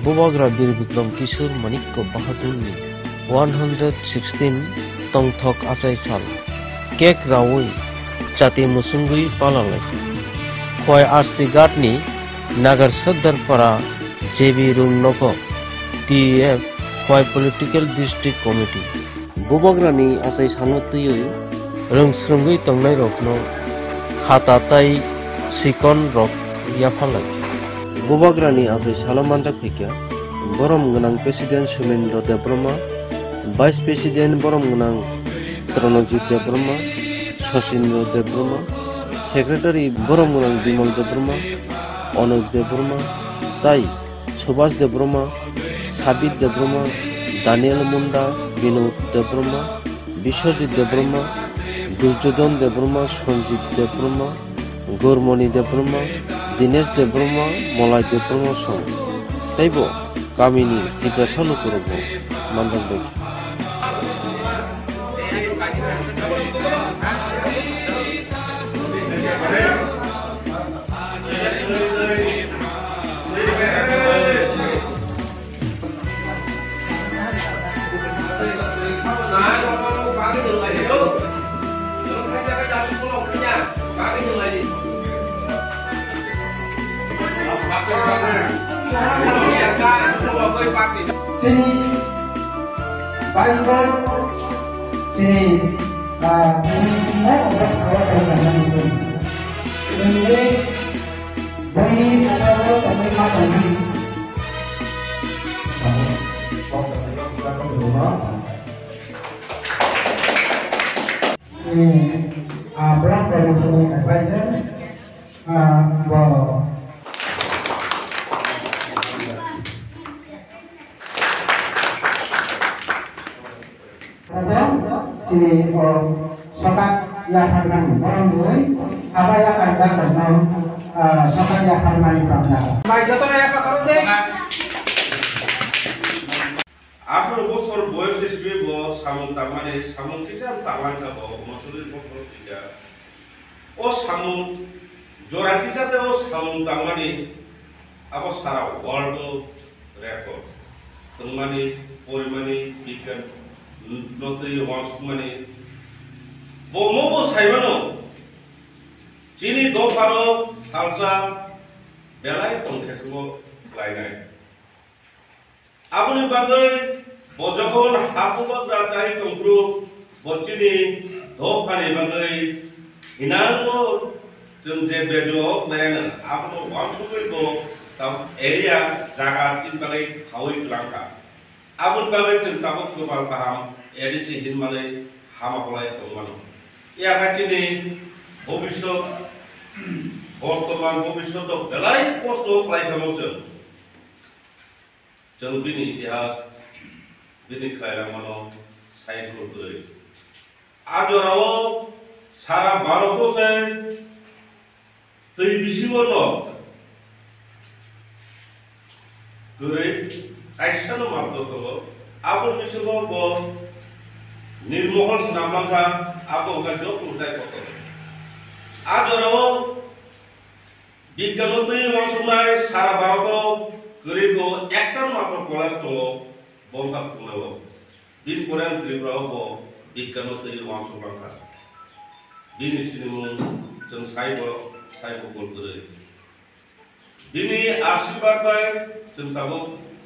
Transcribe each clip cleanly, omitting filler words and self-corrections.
Bubagra Bir Bikram Kishore Manikko Bahadurni 116 Tongthok Achai Sal Kek Rawi Chati Musungui Palalai Khoi RC Gatni Nagar Saddar Para JB Rungnoko TEF Khoi Political District Committee Bubagrani Achai Salotui Rungsrungui Tongnai Rokno Khata Tai Sikon Rok Yaphalai Bubagrani Achai Salamanjak Phikya Borom Gunang President Shumendra Debroma Vice President Borom Gunang Tronojit Debroma Shashindra Debroma Secretary Borom Gunang Bimal Debroma Onoj Debroma Tai Subhash Debroma Sabit Debroma Daniel Munda Binod Debroma Bishwajit Debroma Durjodhan Debroma Sanjit Debroma Gormoni Debroma Dinesh Debroma Molai Debroma Song Taibo Kamini Tika Salukurobo Mandal Sini Bible sini ini orang orang itu ini bagi orang orang macam ini Block Promotion Advisor bahwa sini sokat ya harmani orang doi apa ya kerja karena sokat ya harmani pada. Baik jodoh ya pak karun deh. After বছর বয়স হিসেবে সামন তারমানে সামন থেকে তারমান যাব মসুরের বছর থেকে ও সামন জোড়া কিসাতে ও সামন তারমানে আবার সারা ওয়ার্ল্ড রেকর্ড তারমানে পরিমাণে বিজ্ঞান নতুন ওয়ার্স মানে বমবো সাইবানো চিনি দফারো সালসা বেলাই কনকেসবো লাইনাই আপনি বাগৈ বজখন হাপুবত রাজাই তংগ্রু বচিনি দফানি বাগৈ ইনাঙ্গো जों जे बेजोआव लायनो आपनो वानसुबो ताव एरिया जागा तिन बागै खावै लांखा आबुन बागै जों ताबो गोबां गाहाम एडिसि हिनमानै हामाखलाय दंमानो या हातिनि भबिष्यत बर्तमान भबिष्यत बेलाय कष्ट खालायखामो जों बिनि इतिहास बिनि खायलामानो साइनफोरखौ आजराव सारा भारतसे दै बिसिङाव गोरै कायसानो मार्ग दङ आबो बिसिङाव निर्महल नामलांखा आबो गाजो खुंथाय कत आजराव बिज्ञान दै मानसुनाय सारा भारताव गोरैखौ একটা मात्र कलेज दङ बंगा खुंनाव बिन फरेन ग्रिफ्राव बिज्ञान दै मानसुनांखा बिनि सिनेमु जों साइबो बोलगोरै बिनि आशीर्वाद बाय जों ताबो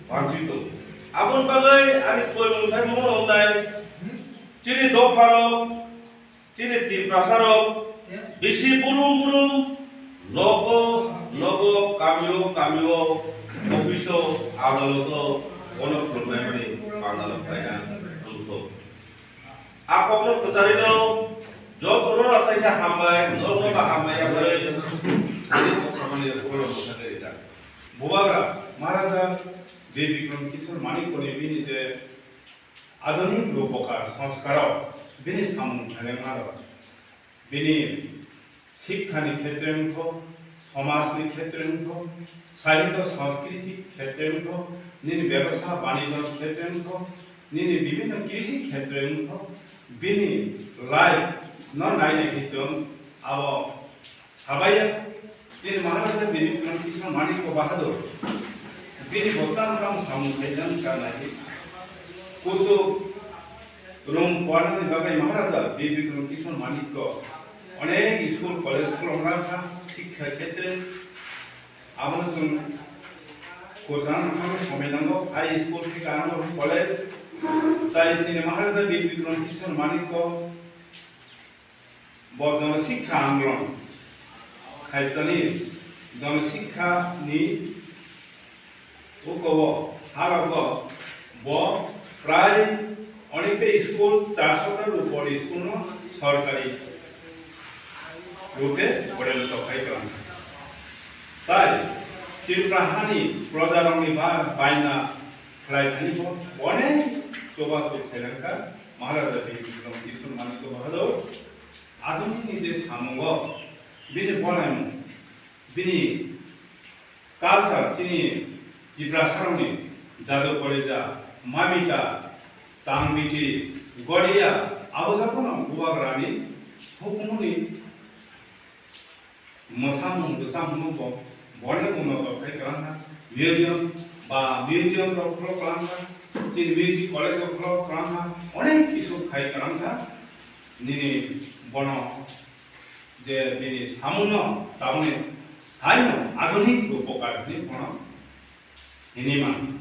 बांथि दं आबुन बागै आरो कोइ मोनथाय महरनाय चिनि दफारक चिनि तिप्रासारक बिसि बुरुम नगो कामियो अफिस आदाলত अनेक खुरनाय माने बांगाल फायना दंथ आकबनो खोजारिनो जतनो आसायसा हामबाय नरमबा हामबाय बोरै प्रमाणे कोन मोसाखै दा बुबाग्रा महाराजा बे बिक्रम किशोर मानिकनि बिनि जे आधुनिक रूपकार संस्काराव बिनि सामुन्थाय मारो बिनि शिक्षानि क्षेत्रनिखौ समाजनि क्षेत्रनिखौ साहित्य संस्कृति क्षेत्रनिखौ निनि व्यवसाय वाणिज्य क्षेत्रनिखौ निनि विभिन्न कृषि क्षेत्रनिखौ बिनि लाइफ न नायनायखौ जों अब साबाया दिन महाराजा बे Bikram Kishore Manik Bahadur bini botam kam samu khaidan karena kutu রুম পড়ানোর বাকি মহারাজা বিবি কিশোর মানিক্য অনেক স্কুল কলেজ খোলা শিক্ষা ক্ষেত্রে আমাদের কোথাও সময় নাঙ্গ হাই স্কুল থেকে আরম্ভ কলেজ তাই তিনি মহারাজা বিবি কিশোর মানিক্য জনশিক্ষা আন্দোলন খাইতানি জনশিক্ষা নি উকব হারব প্রায় অনেকটা স্কুল 400টার উপর স্কুল সরকারি রূপে পরিণত হয়েছিল তাই ত্রিপ্রাহানি প্রজারণী বা বাইনা খেলাইখানি অনেক চৌবাস্তু খেলাকা মহারাজা বিক্রম কিশোর মানিক্য বাহাদুর আধুনিক নিজের সামঙ্গ বিনি বনাম বিনি কালচার তিনি ত্রিপ্রাসারণী Yadav কলেজা মামিটা Tangbiti, Godia, Abuzapuna, Uagrani, Hukumuni, Mosamu, the Samuko, Bonamuno of Pekrana, Museum, Museum of Klokrana, the Music College of Klokrana, Onek is of Kaikranta, Nini Bono, the Hamuno, Taune, Haino, Adonik, Upokar, Nippona, Inima.